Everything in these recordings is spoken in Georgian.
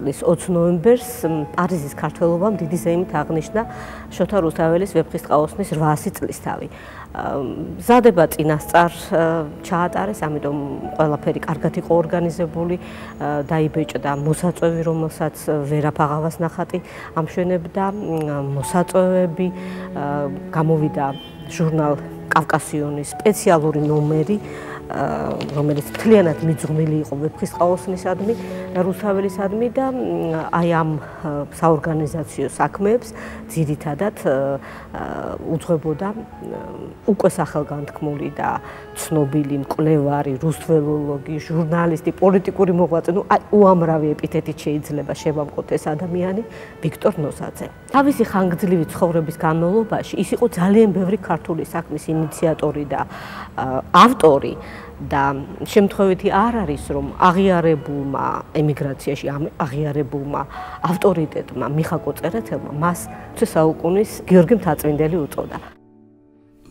წლის 20 ნოემბერს პარიზის ქართველობამ დიდი ზეიმით აღნიშნა შოთა რუსთაველის ვეფხისტყაოსნის 800 წლისთავი. მზადება წინასწარ ჩაატარეს, ამიტომ ყველაფერი კარგად იყო ორგანიზებული, დაიბეჭდა მოსაწვევი, რომელსაც ვერაფაღავას ნახატი ამშვენებდა, მოსაწვევები, გამოვიდა ჟურნალ კავკასიონის სპეციალური ნომერი, რომელიც მთლიანად მიძღვნილი იყო ვეფხისტყაოსნისადმი, რუსთაველისადმი და აი ამ საორგანიზაციო საქმეებს ძირითადად უძღვებოდა უკვე სახელგანთქმული და ცნობილი მკვლევარი, რუსთველოლოგი, ჟურნალისტი, პოლიტიკური მოღვაწე, უამრავი ეპითეტით შეიძლება შევამკოთ ეს ადამიანი, ვიქტორ ნოზაძე. თავისი ხანგრძლივი ცხოვრების განმავლობაში ის იყო ძალიან ბევრი ქართული საქმის ინიციატორი და ავტორი და შემთხვევითი არ არის, რომ აღიარებულმა ემიგრაციაში აღიარებულმა ავტორიტეტმა მიხაკო წერეთელმა მას საუკუნის გიორგი მთაწმინდელი უწოდა.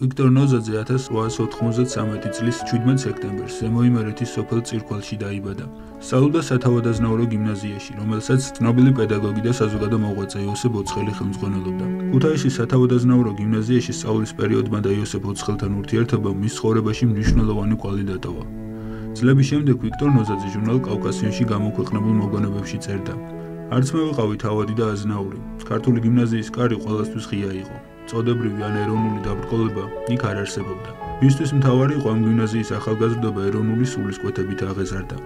ვიქტორ ნოზაძე 1893 წლის 17 სექტემბერს ზემოიმერეთის სოფელ წირქვალში დაიბადა. სწავლობდა სათავადაზნაურო გიმნაზიაში, რომელსაც ცნობილი პედაგოგი და საზოგადო მოღვაწე იოსებ ოცხელი ხელმძღვანელობდა. ქუთაისის სათავადაზნაურო გიმნაზიაში სწავლის პერიოდმა და იოსებ ოცხელთან ურთიერთობამ მის ცხოვრებაში მნიშვნელოვანი კვალი დატოვა. წლების შემდეგ ვიქტორ ნოზაძე ჟურნალ კავკასიონში გამოქვეყნებულ მოგონებებში წერდა: არც მე ვიყავი თავადი და აზნაური. ქართული გიმნაზიის კარი ყველასთვის ღია იყო. წოდებრივი ან ეროვნული დაბრკოლება იქ არ არსებობდა. მისთვის მთავარი იყო ამ გიმნაზიის ახალგაზრდობა ეროვნული სულისკვეთებით აღეზარდა.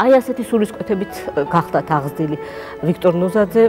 აი ასეთი სულისკვეთებით გახდა აღზრდილი ვიქტორ ნოზაძე.